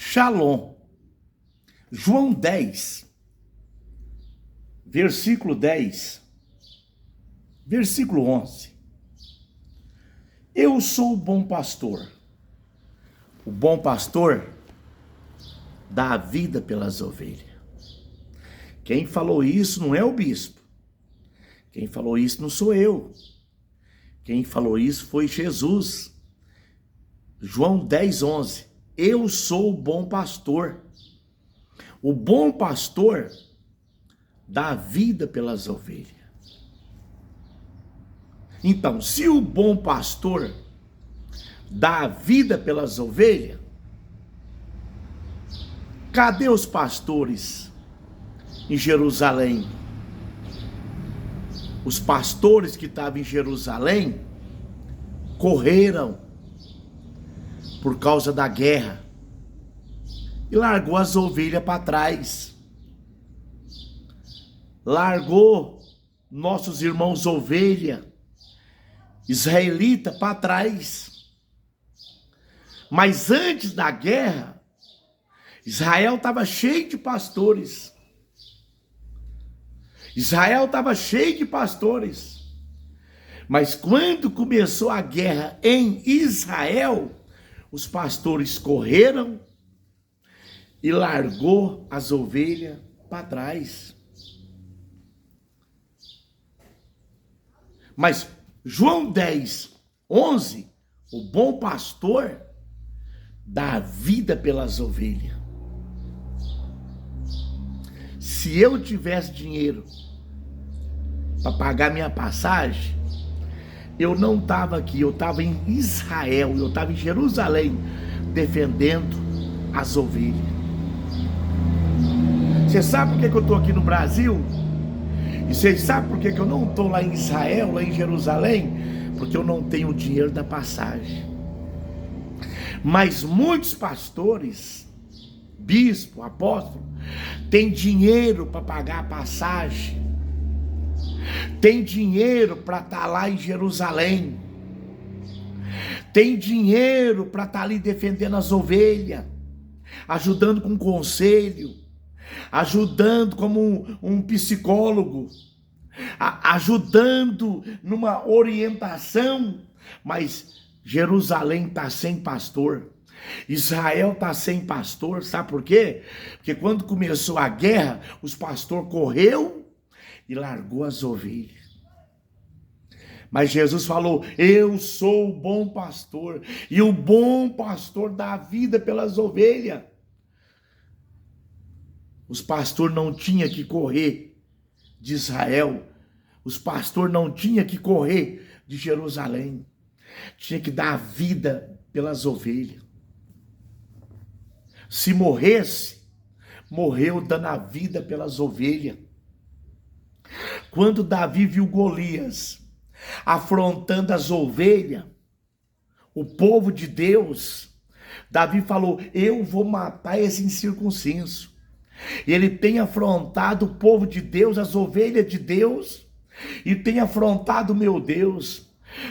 Shalom. João 10, versículo 10, versículo 11. Eu sou o bom pastor. O bom pastor dá a vida pelas ovelhas. Quem falou isso não é o bispo. Quem falou isso não sou eu. Quem falou isso foi Jesus. João 10, 11. Eu sou o bom pastor. O bom pastor dá a vida pelas ovelhas. Então, se o bom pastor dá a vida pelas ovelhas, cadê os pastores em Jerusalém? Os pastores que estavam em Jerusalém correram por causa da guerra e largou as ovelhas para trás. Largou nossos irmãos ovelha israelita para trás. Mas antes da guerra, Israel estava cheio de pastores. Israel estava cheio de pastores. Mas quando começou a guerra em Israel, os pastores correram e largou as ovelhas para trás. Mas João 10, 11, o bom pastor dá a vida pelas ovelhas. Se eu tivesse dinheiro para pagar minha passagem, eu não estava aqui, eu estava em Israel, eu estava em Jerusalém, defendendo as ovelhas. Você sabe por que eu estou aqui no Brasil? E vocês sabem por que eu não estou lá em Israel, lá em Jerusalém? Porque eu não tenho o dinheiro da passagem. Mas muitos pastores, bispo, apóstolo, têm dinheiro para pagar a passagem. Tem dinheiro para estar lá em Jerusalém. Tem dinheiro para estar ali defendendo as ovelhas, ajudando com conselho, ajudando como um psicólogo, ajudando numa orientação. Mas Jerusalém está sem pastor. Israel está sem pastor. Sabe por quê? Porque quando começou a guerra, os pastores correu e largou as ovelhas. Mas Jesus falou: eu sou o bom pastor, e o bom pastor dá a vida pelas ovelhas. Os pastores não tinham que correr de Israel, os pastores não tinham que correr de Jerusalém, tinha que dar a vida pelas ovelhas. Se morresse, morreu dando a vida pelas ovelhas. Quando Davi viu Golias afrontando as ovelhas, o povo de Deus, Davi falou: eu vou matar esse incircunciso. Ele tem afrontado o povo de Deus, as ovelhas de Deus, e tem afrontado o meu Deus.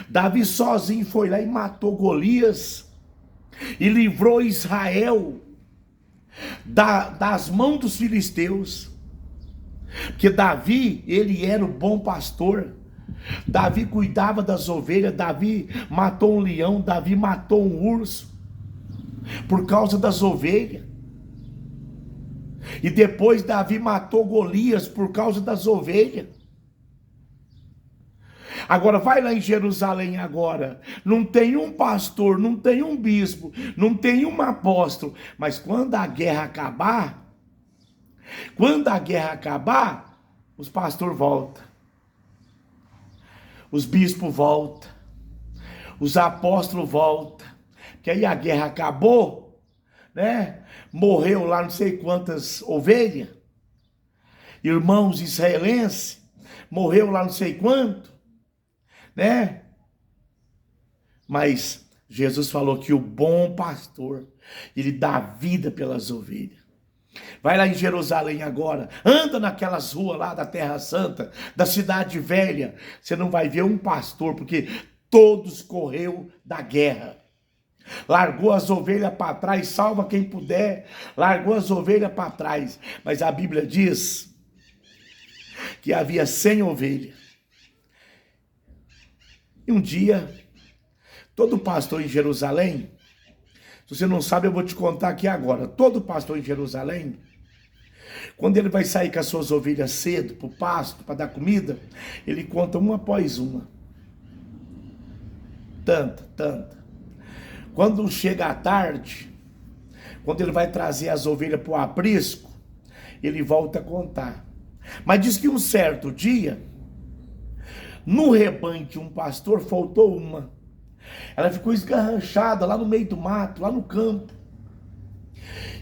Davi sozinho foi lá e matou Golias e livrou Israel das mãos dos filisteus. Porque Davi, ele era o bom pastor. Davi cuidava das ovelhas. Davi matou um leão, Davi matou um urso por causa das ovelhas. E depois Davi matou Golias por causa das ovelhas. Agora vai lá em Jerusalém agora, não tem um pastor, não tem um bispo, não tem um apóstolo, mas quando a guerra acabar, os pastores voltam, os bispos voltam, os apóstolos voltam, que aí a guerra acabou, né? Morreu lá não sei quantas ovelhas, irmãos israelenses, morreu lá não sei quanto, né? Mas Jesus falou que o bom pastor, ele dá a vida pelas ovelhas. Vai lá em Jerusalém agora, anda naquelas ruas lá da Terra Santa, da Cidade Velha, você não vai ver um pastor, porque todos correu da guerra. largou as ovelhas para trás, salva quem puder, largou as ovelhas para trás. Mas a Bíblia diz que havia 100 ovelhas. E um dia, todo pastor em Jerusalém, se você não sabe, eu vou te contar aqui agora. Todo pastor em Jerusalém, quando ele vai sair com as suas ovelhas cedo para o pasto, para dar comida, ele conta uma após uma. Tanta. Quando chega à tarde, quando ele vai trazer as ovelhas para o aprisco, ele volta a contar. Mas diz que um certo dia, no rebanho de um pastor, faltou uma. Ela ficou esgarranchada lá no meio do mato, lá no campo.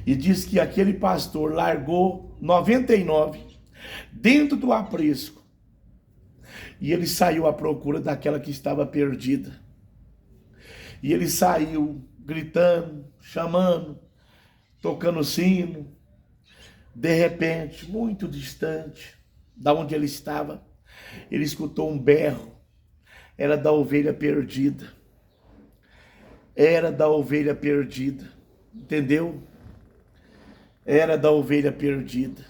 E diz que aquele pastor largou 99 dentro do aprisco. E ele saiu à procura daquela que estava perdida. E ele saiu gritando, chamando, tocando sino. De repente, muito distante da onde ele estava, ele escutou um berro. Era da ovelha perdida. Era da ovelha perdida. Entendeu? Era da ovelha perdida.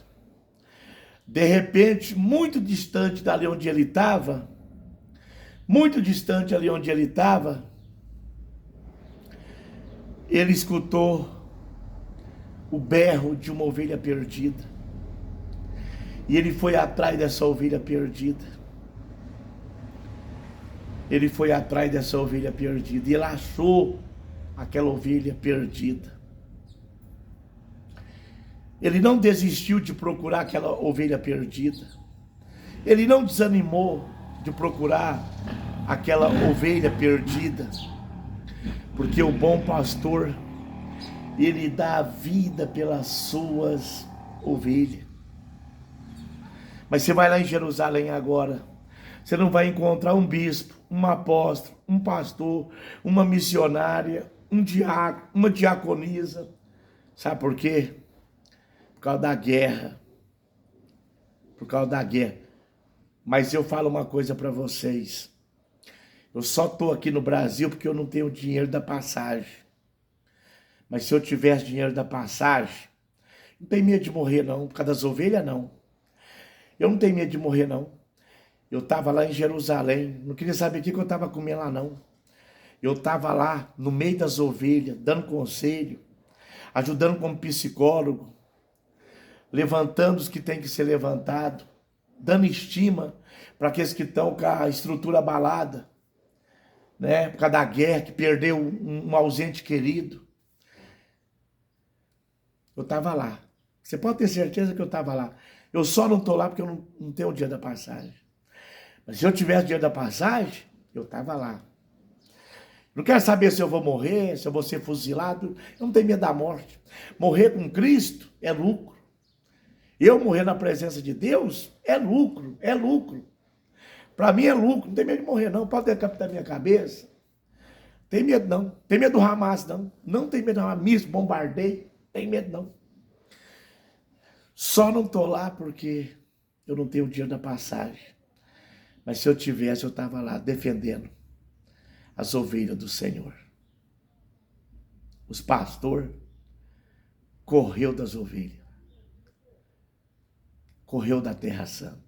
De repente, muito distante dali onde ele estava, ele escutou o berro de uma ovelha perdida. E ele foi atrás dessa ovelha perdida. E ele achou aquela ovelha perdida. Ele não desistiu de procurar aquela ovelha perdida. Ele não desanimou de procurar aquela ovelha perdida. Porque o bom pastor, ele dá a vida pelas suas ovelhas. Mas você vai lá em Jerusalém agora, você não vai encontrar um bispo, um apóstolo, um pastor, uma missionária, um diácono, uma diaconisa. Sabe por quê? Por causa da guerra. Mas eu falo uma coisa para vocês. Eu só estou aqui no Brasil porque eu não tenho dinheiro da passagem. Mas se eu tivesse dinheiro da passagem, não tenho medo de morrer não, por causa das ovelhas não. Eu não tenho medo de morrer não. Eu estava lá em Jerusalém, não queria saber o que eu estava comendo lá não. Eu estava lá no meio das ovelhas, dando conselho, ajudando como psicólogo, levantando os que tem que ser levantado, dando estima para aqueles que estão com a estrutura abalada, né? Por causa da guerra, que perdeu um ausente querido. Eu estava lá. Você pode ter certeza que eu estava lá. Eu só não estou lá porque eu não tenho o dia da passagem. Mas se eu tivesse o dia da passagem, eu estava lá. Não quero saber se eu vou morrer, se eu vou ser fuzilado. Eu não tenho medo da morte. Morrer com Cristo é lucro. Eu morrer na presença de Deus é lucro, é lucro. Para mim é lucro, não tem medo de morrer não. Pode decapitar minha cabeça. Tem medo não. Tem medo do Hamas não. Não tem medo do Hamas, bombardeio. Tem medo não. Só não estou lá porque eu não tenho o dinheiro da passagem. Mas se eu tivesse, eu estava lá defendendo as ovelhas do Senhor. Os pastores correu das ovelhas. Correu da Terra Santa.